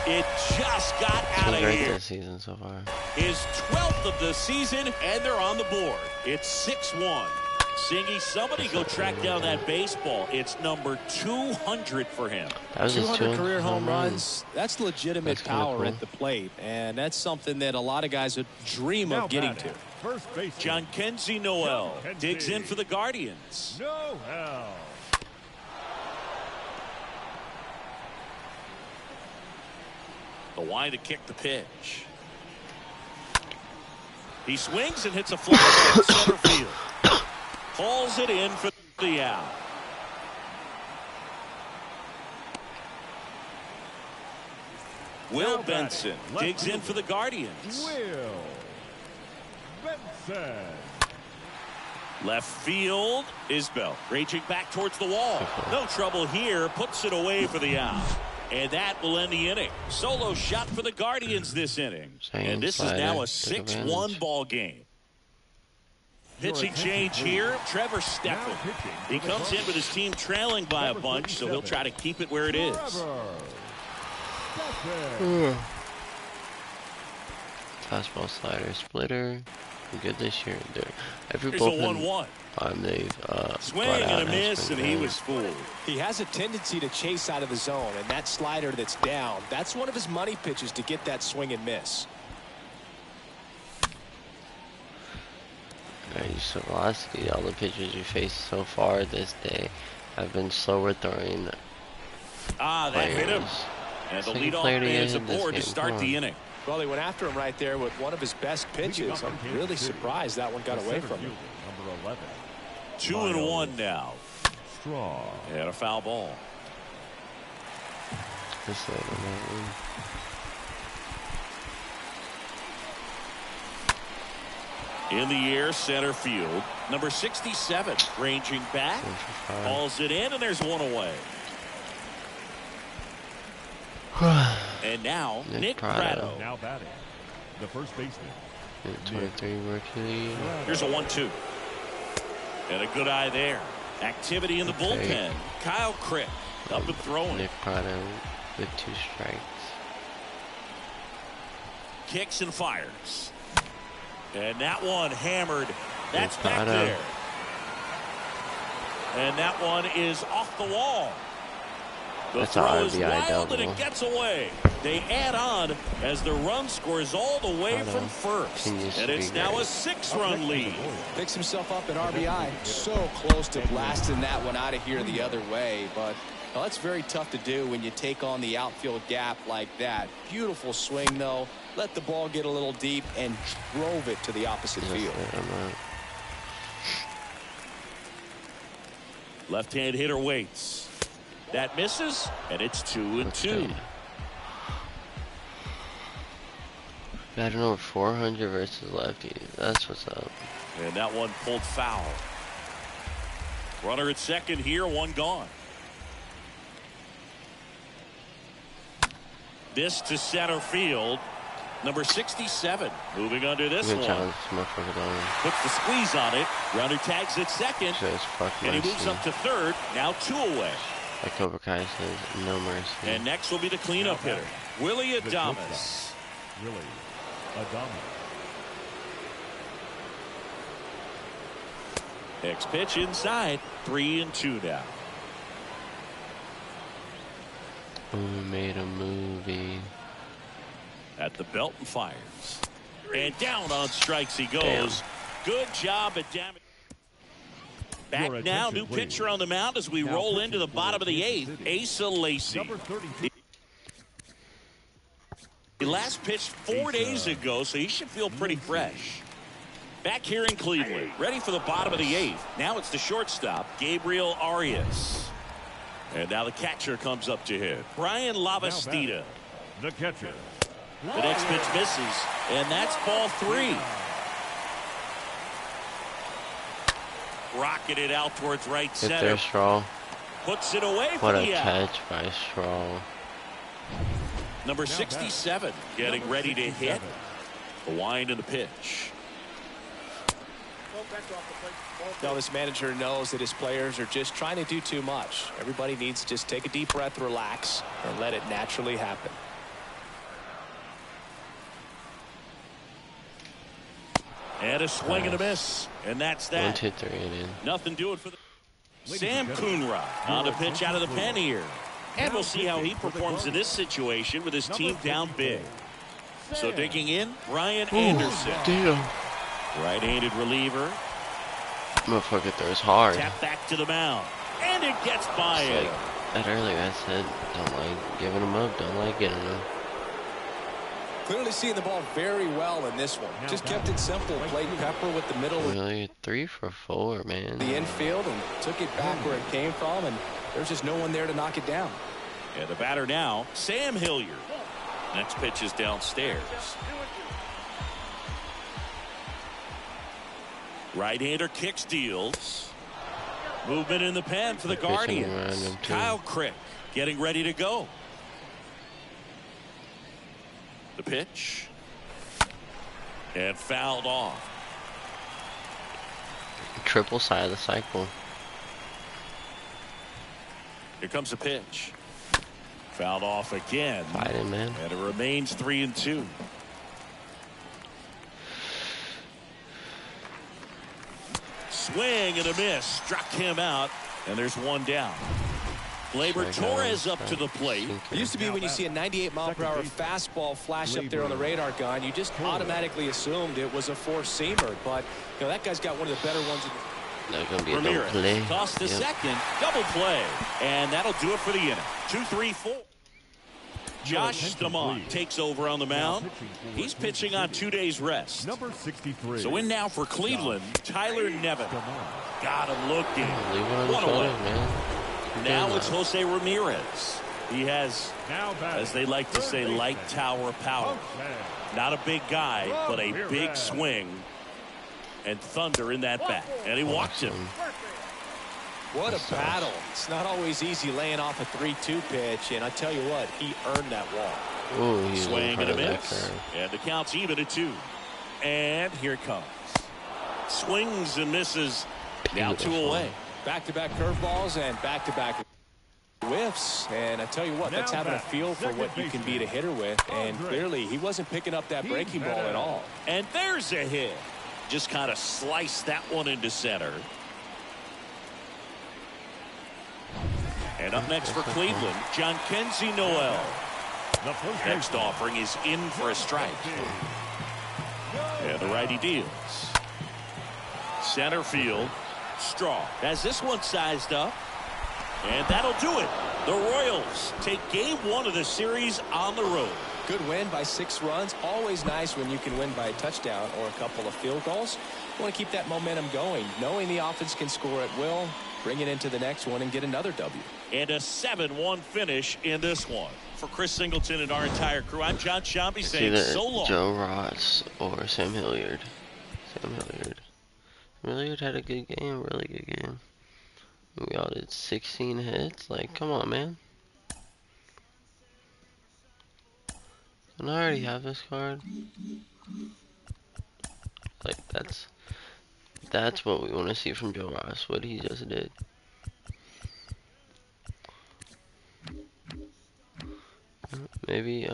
It just got out of here.
This season so far.
His 12th of the season, and they're on the board. It's 6-1. Singy, somebody go track down that baseball. It's number 200 for him.
That was
200 career home runs. That's legitimate power at the plate, and that's something that a lot of guys would dream of getting to.
First base.
Jhonkensy Noel digs in for the Guardians.
Noel.
The wide to kick the pitch. He swings and hits a fly ball to center field. Hauls it in for the out. Will Benson digs in for the Guardians.
Will Benson.
Left field, Isbell raging back towards the wall. No trouble here, puts it away for the out. And that will end the inning. Solo shot for the Guardians this inning. And this is now a 6-1 ball game. Pitching change here, Trevor Stephan. He comes in with his team trailing by a bunch, so he'll try to keep it where it is.
Fastball, slider, splitter. Good this year. Every
Here's a 1-1.
They've
swing and a miss, and he was fooled.
He has a tendency to chase out of the zone, and that slider that's down, that's one of his money pitches to get that swing and miss.
Velocity. All the pitchers we faced so far this day have been slower throwing.
That hit him. And the leadoff man's aboard to start the inning.
Well, he went after him right there with one of his best pitches. I'm really surprised that one got away from him.
Number 11.
2-1 now.
Straw.
And a foul ball. In the air, center field. Number 67 ranging back. Hauls it in, and there's one away. And now Nick Pratto.
Now batting. The first baseman.
23 rookie.
Here's a 1-2. And a good eye there. Activity in the bullpen. Kyle Crick up and throwing.
Nick Pratto with 2 strikes.
Kicks and fires. And that one hammered. That's back there. And that one is off the wall. The throw is wild and it gets away. They add on as the run scores all the way from first. And it's now a 6-run lead.
Picks himself up at RBI. So close to blasting that one out of here the other way. But well, that's very tough to do when you take on the outfield gap like that. Beautiful swing, though. Let the ball get a little deep and drove it to the opposite field.
Left-hand hitter waits. That misses, and it's 2-2.
Batting over 400 versus lefties. That's what's up.
And that one pulled foul. Runner at second here, one gone. This to center field. Number 67 moving under this one. Puts the squeeze on it. Runner tags at second. And he moves up to third. Now 2 away.
Like Cobra Kai says, no mercy.
And next will be the cleanup hitter, Willy Adames.
Willy Adames.
Next pitch inside. 3-2 now.
Who made a movie?
At the belt and fires. And down on strikes he goes.
Damn.
Good job at damage. Back now, new pitcher on the mound as we roll into the bottom of the eighth. Asa Lacy. He last pitched 4 days ago, so he should feel pretty fresh. Back here in Cleveland, ready for the bottom of the eighth. Now it's the shortstop, Gabriel Arias. And now the catcher comes up to hit. Brian Lavastida.
The catcher.
The next pitch misses, and that's ball 3. Rocketed out towards right center.
Hit there, Straw.
Puts it away
What
for
a
the out.
catch by Straw.
Number 67 getting ready to hit. The wind and the pitch.
Now this manager knows that his players are just trying to do too much. Everybody needs to just take a deep breath, relax, and let it naturally happen.
And a swing and a miss. And that's that.
1, 2, 3 and in.
Nothing doing for the Sam Coonrod on the pitch out of the pen here. And we'll see how he performs in this situation with his team down big. So digging in, Brian Anderson.
Damn.
Right-handed reliever.
Motherfucker throws hard.
Tap back to the mound. And it gets by
It's
it.
like that earlier I said, don't like giving them up, don't like getting them.
Clearly seeing the ball very well in this one. Just kept it simple. Played pepper with the middle of
Really, 3 for 4, man.
the infield and took it back where it came from, and there's just no one there to knock it down.
And the batter now, Sam Hilliard. Next pitch is downstairs. Right-hander kick steals. Movement in the pen for the
They're pitching
Guardians.
around him, too.
Kyle Crick getting ready to go. The pitch. And fouled off.
Triple side of the cycle.
Here comes the pitch. Fouled off again.
Fighting, man.
And it remains 3-2. Swing and a miss. Struck him out. And there's one down. Gleyber Torres up to the plate.
It used to be when you see a 98-mile-per-hour fastball flash up there on the radar gun, you just automatically assumed it was a four-seamer. But, you know, that guy's got one of the better ones.
Not gonna be a double
Ramirez
play.
toss to
Yep.
second. Double play. And that'll do it for the inning. 2-3-4. Josh Stamont takes over on the mound. He's pitching on 2 days rest.
Number 63.
So in now for Cleveland, Tyler Nevin. Got him looking.
Leave it on the
One
shoulder,
away.
man.
Now it's Jose Ramirez. He has,
Now batting.
as they like to say, light tower power. Not a big guy, but a big swing. And thunder in that bat. And he walks him.
What a battle. It's not always easy laying off a 3-2 pitch, and I tell you what, he earned that walk.
Ooh, he's in
Swing
front
and a
of that
miss.
curve.
And the count's even at 2. And here it comes. Swings and misses. Now 2
Beautiful.
away.
Back-to-back curveballs and back-to-back whiffs, and I tell you what, that's having a feel for what you can beat a hitter with, and clearly he wasn't picking up that breaking ball at all.
And there's a hit. Just kind of sliced that one into center. And up next for Cleveland, John Kenzie Noel. Next offering is in for a strike. And the righty deals. Center field. Straw has this one sized up. And that'll do it. The Royals take game 1 of the series on the road.
Good win by 6 runs. Always nice when you can win by a touchdown or a couple of field goals. You want to keep that momentum going, knowing the offense can score at will, bring it into the next one and get another W.
And a 7-1 finish in this one. For Chris Singleton and our entire crew, I'm John Sciambi
It's
saying
either
so long.
Joe Ross or Sam Hilliard. Sam Hilliard. Hilliard had a good game, really good game. We all did 16 hits. Like, come on, man. Don't I already have this card? Like, that's what we want to see from Joe Ross, what he just did. Maybe,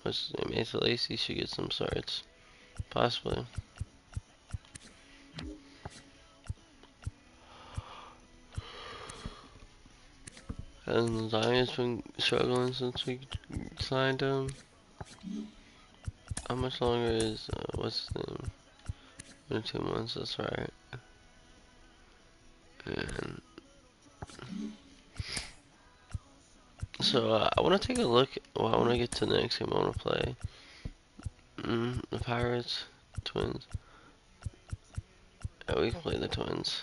what's his name? Asa Lacy should get some starts. Possibly. And Zion's been struggling since we signed him. How much longer is, what's his name? 2 months, that's right. And so, I want to take a look, well, I want to get to the next game I want to play. The Pirates, Twins. Yeah, we can play the Twins.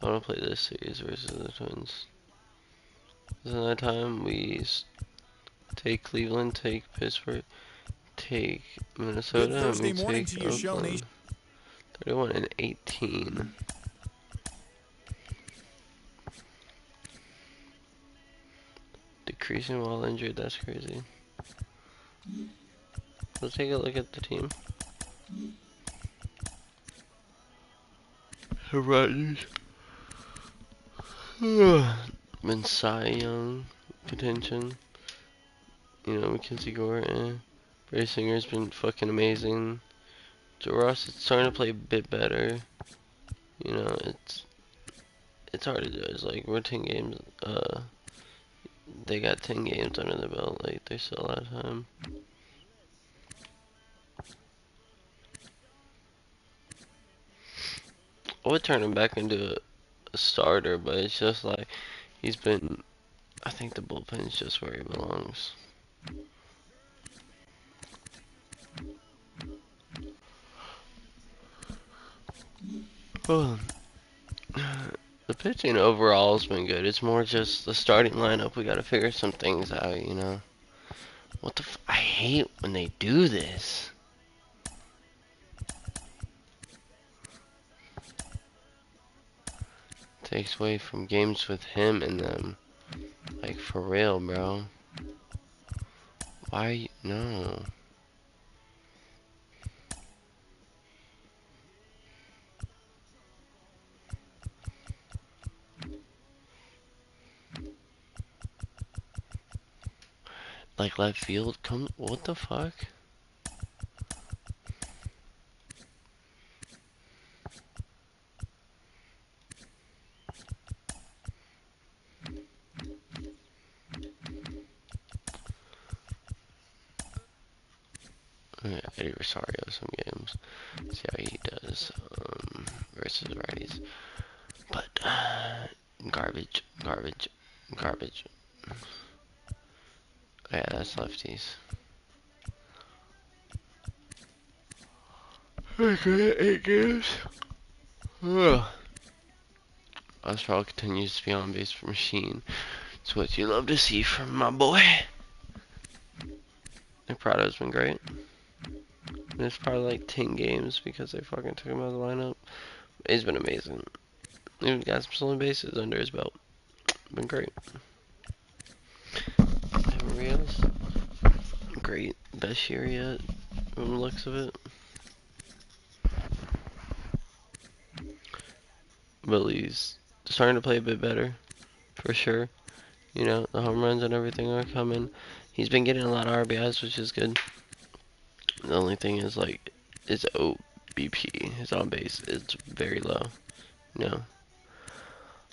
I want to play this series versus the Twins. Isn't that time we take Cleveland, take Pittsburgh, take Minnesota, and we take Oakland. 31 and 18. Decreasing while injured, that's crazy. Let's take a look at the team. The Rogers. Been Cy Young contention. You know, Mackenzie Gore, Brady Singer's been fucking amazing. Joe Ross is starting to play a bit better. You know, it's hard to judge. Like, we're 10 games, they got 10 games under their belt. Like, there's still a lot of time. I would turn him back into a starter, but it's just like, he's been, I think the bullpen's just where he belongs. Oh. The pitching overall has been good. It's more just the starting lineup. We gotta figure some things out, you know. What the I hate when they do this. Takes away from games with him and them. Like, for real, bro. Why? No. Like, left field, come, what the fuck? Yeah, Eddie Rosario some games. See how he does, versus righties. But, garbage, garbage, garbage. Yeah, that's lefties. Okay, 8 games. Oswald continues to be on base for Machine. It's what you love to see from my boy. Nick Prado's been great. And it's probably like 10 games because they fucking took him out of the lineup. He's been amazing. Even got some stolen bases under his belt. Been great. Evan Rios. Great. Best year yet from the looks of it. Willie's starting to play a bit better. For sure. You know, the home runs and everything are coming. He's been getting a lot of RBIs, which is good. The only thing is, like, his OBP, his on base, it's very low. You know.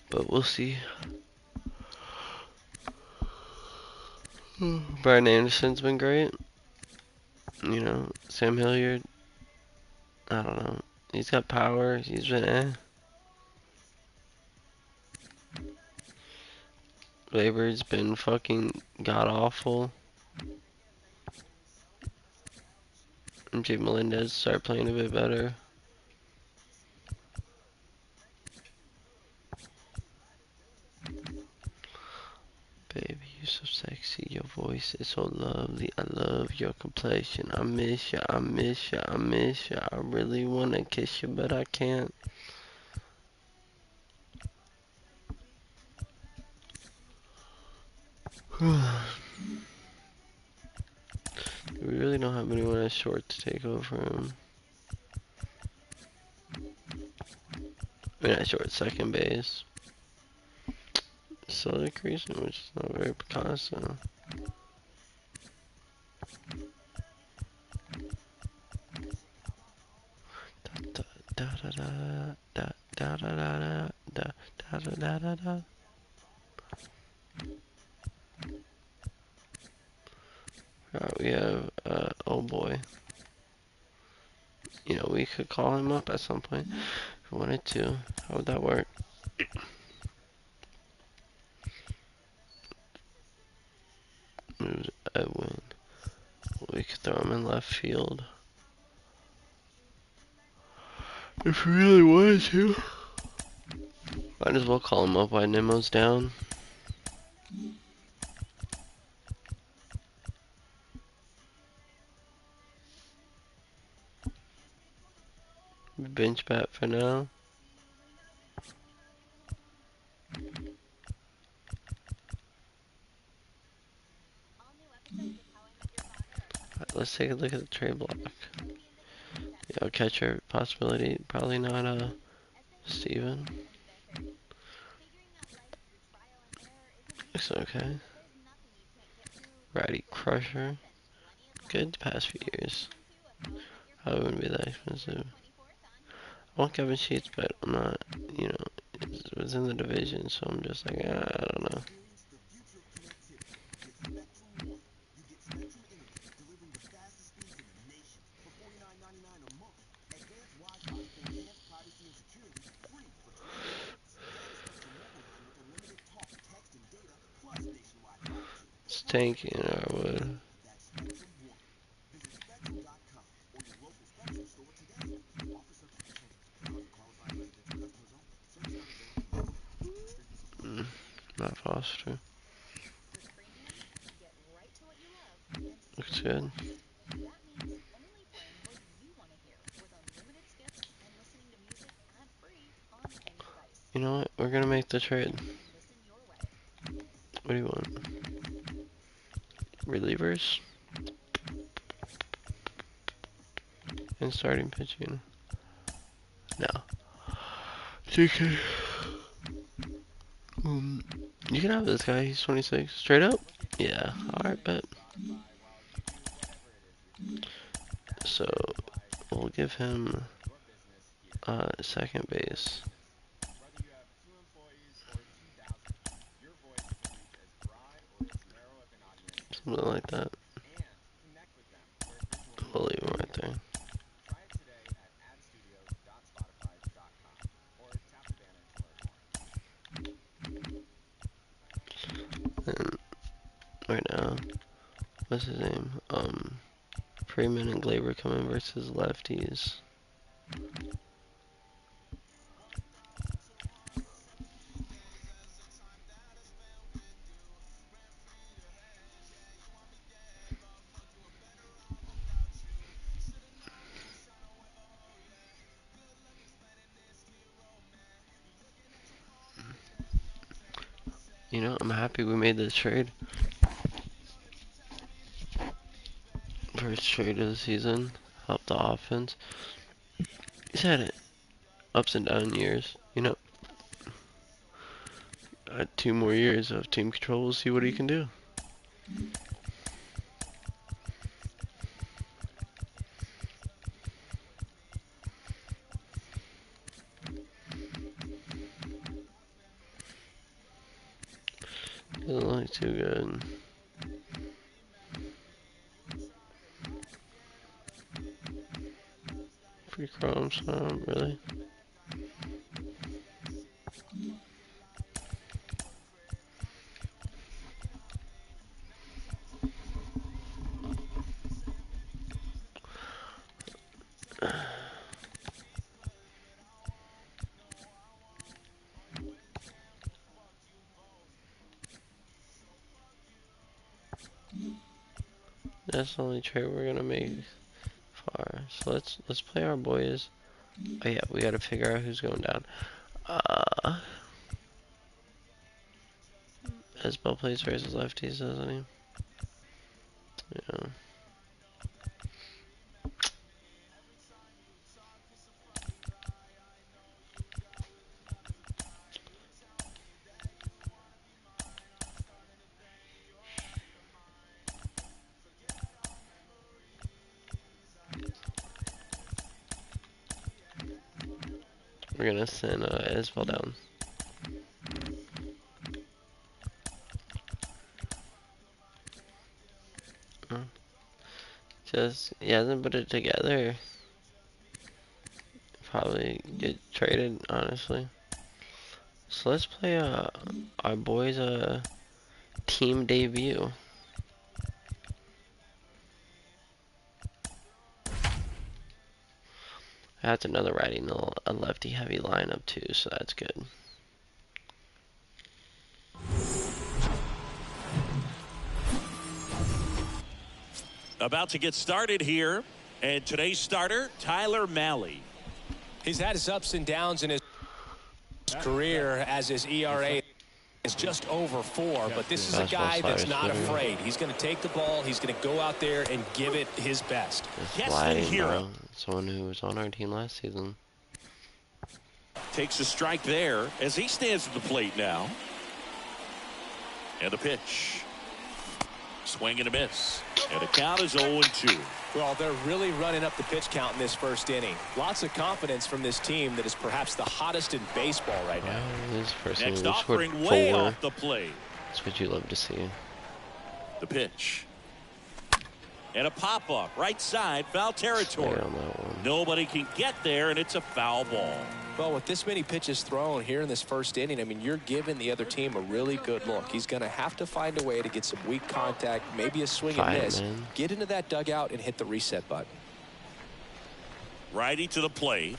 But we'll see. Brian Anderson's been great. You know, Sam Hilliard, I don't know. He's got power. He's been Gleyber's been fucking god awful. MJ Melendez started playing a bit better. Baby, you're so sexy. Your voice is so lovely. I love your complexion. I miss ya. I miss ya. I miss ya. I really wanna kiss you, but I can't. We really don't have anyone as short to take over him. I mean, at short second base. Still decreasing, which is not very Picasso. Da da da da da da da da da da da da. We have oh boy. You know, we could call him up at some point if we wanted to. How would that work? Moves Edwin. We could throw him in left field. If we really wanted to. Might as well call him up while Nemo's down. Bench bat for now. Right, let's take a look at the trade block. Yeah, catcher possibility. Probably not Steven. Looks okay. Righty crusher. Good the past few years. Probably wouldn't be that expensive. I want Kevin Sheets, but I'm not, you know, it was in the division, so I'm just like, I don't know. It's tanking our wood. Not Foster. Looks good. You know what? We're gonna make the trade. What do you want? Relievers? And starting pitching? No. TK. You can have this guy. He's 26. Straight up? Yeah. Alright, bet. So, we'll give him second base. Something like that. We'll leave him right there. And right now, what's his name? Freeman and Glaber coming versus lefties. You know, I'm happy we made this trade. First trade of the season. Helped the offense. He's had it ups and down years. You know, 2 more years of team control. We'll see what he can do. Doesn't look too good. Free chromes, really. That's the only trade we're gonna make far. So let's play our boys. Oh yeah, we gotta figure out who's going down. Esbel plays versus lefties, doesn't he? Yeah. We're gonna send Isbell down. Just, he hasn't put it together. Probably get traded, honestly. So let's play our boys team debut. That's another righty, a lefty heavy lineup too, so that's good.
About to get started here, and today's starter, Tyler Mahle.
He's had his ups and downs in his career, as his ERA is just over 4, but this is a guy that's not afraid. He's going to take the ball, he's going to go out there and give it his best.
Keston Hiura,
someone who was on our team last season,
takes a strike there as he stands at the plate now. And a pitch. Swing and a miss. And the count is 0-2.
Well, they're really running up the pitch count in this first inning. Lots of confidence from this team that is perhaps the hottest in baseball right now.
This first
Next offering way off the plate.
That's what you love to see.
The pitch. And a pop-up, right side, foul territory. Nobody can get there, and it's a foul ball.
Well, with this many pitches thrown here in this first inning, I mean, you're giving the other team a really good look. He's going to have to find a way to get some weak contact, maybe a swing and miss. Get into that dugout and hit the reset button.
Righty to the plate.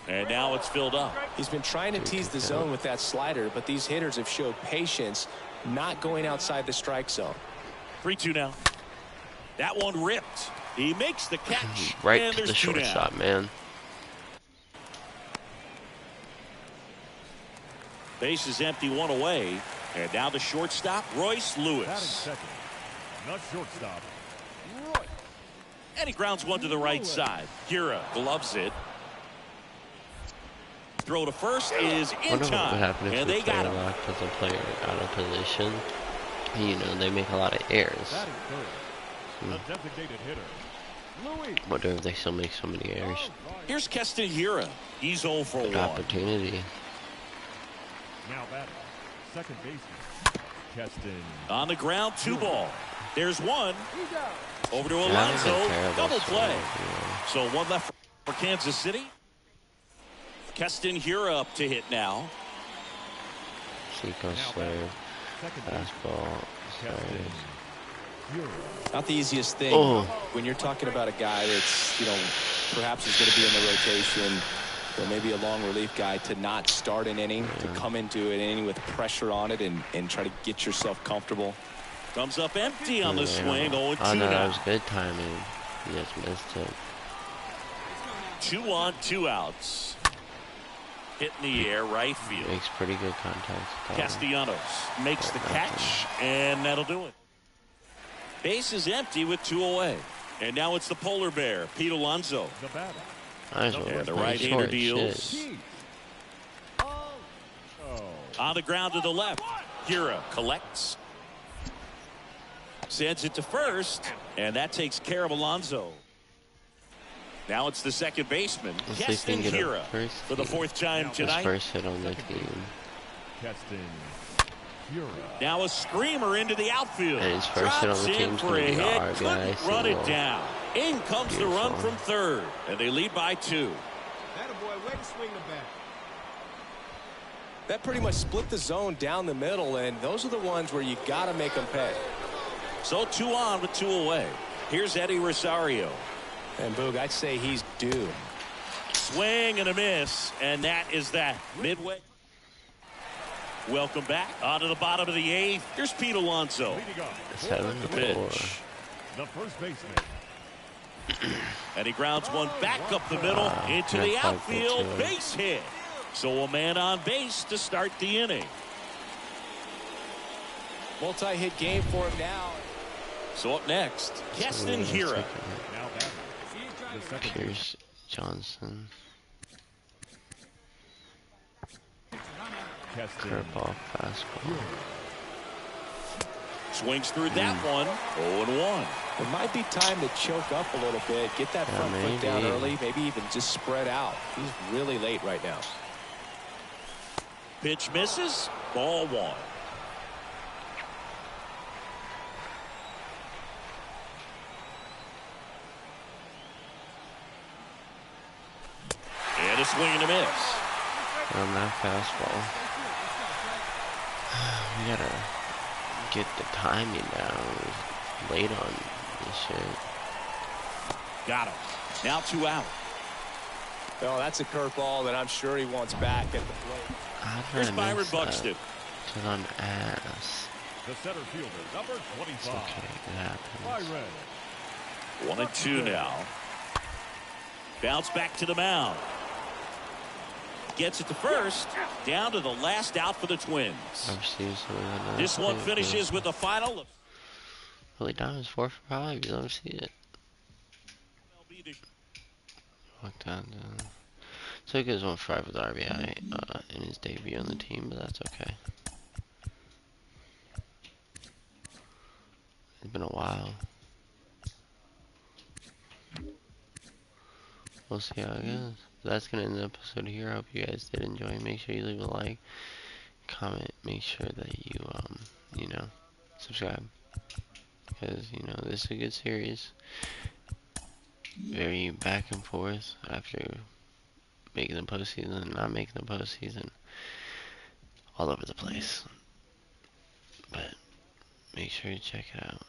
And now it's filled up.
He's been trying to tease the zone with that slider, but these hitters have showed patience, not going outside the strike zone.
3-2 now. That one ripped. He makes the catch.
Right
and
to
there's
the shortstop,
down.
man.
Base is empty, 1 away. And now the shortstop, Royce Lewis.
Second, not shortstop.
Roy. And he grounds one to the right side. Hiura gloves it. Throw to first is in time.
What happened if
and they got him.
As a player out of position, you know, they make a lot of errors. Wonder if they still make so many errors.
Here's Keston Hiura. He's 0 for 1.
Opportunity.
Now batting, second baseman, Keston.
On the ground, 2 ball. There's one. Over to Alonso. Double play. So 1 left for Kansas City. Keston Hiura up to hit now.
Sequence slave. Fastball.
Not the easiest thing when you're talking about a guy that's, you know, perhaps is going to be in the rotation, or maybe a long relief guy, to not start an inning, to come into an inning with pressure on it and try to get yourself comfortable.
Comes up empty on the swing. 0-2
no,
now.
that was good timing. He just missed it.
2 on, 2 outs. Hit in the air, right field.
Makes pretty good contact.
Castellanos makes the catch, and that'll do it. Base is empty with 2 away. And now it's the polar bear, Pete Alonso.
And
the right-hander deals. On the ground to the left. Hiura collects. Sends it to first, and that takes care of Alonso. Now it's the second baseman, Keston Hiura, for the 4th time tonight.
His first hit on the team.
Now a screamer into the outfield.
And his first hit on the team
for a hit, couldn't run it down. In comes the run from third, and they lead by 2.
Attaboy, way to swing the bat. That pretty much split the zone down the middle, and those are the ones where you got to make them pay.
So 2 on with 2 away. Here's Eddie Rosario.
And Boog, I'd say he's due.
Swing and a miss, and that is that. Midway. Welcome back. On to the bottom of the 8th. Here's Pete Alonso.
The
pitch.
The first baseman.
And he grounds one back up the middle into the outfield. Base hit. So a man on base to start the inning.
Multi-hit game for him now.
So up next, Keston Hiura.
Pierce Johnson. Curveball, fastball.
Swings through that one. 0-1.
It might be time to choke up a little bit, get that front foot down early, maybe even just spread out. He's really late right now.
Pitch misses. Ball 1. And a swing and a miss.
On that fastball. We gotta get the timing down. Late on this shit.
Got him. Now 2 out.
Well, that's a curveball that I'm sure he wants back at the plate.
Here's Byron Buxton.
Because I'm ass.
The center fielder, number 25.
It's okay, it happens.
Byron.
1-2 now. Bounce back to the mound. Gets it to first. Down to the last out for the Twins. This one finishes with the final.
Willie Diamond's 4 for 5. You don't see it. Walked down. So he goes 1 for 5 with RBI in his debut on the team, but that's okay. It's been a while. We'll see how it goes. That's gonna end the episode here. I hope you guys did enjoy. Make sure you leave a like, comment. Make sure that you you know, subscribe, because you know this is a good series. Very back and forth after making the postseason and not making the postseason. All over the place. But make sure you check it out.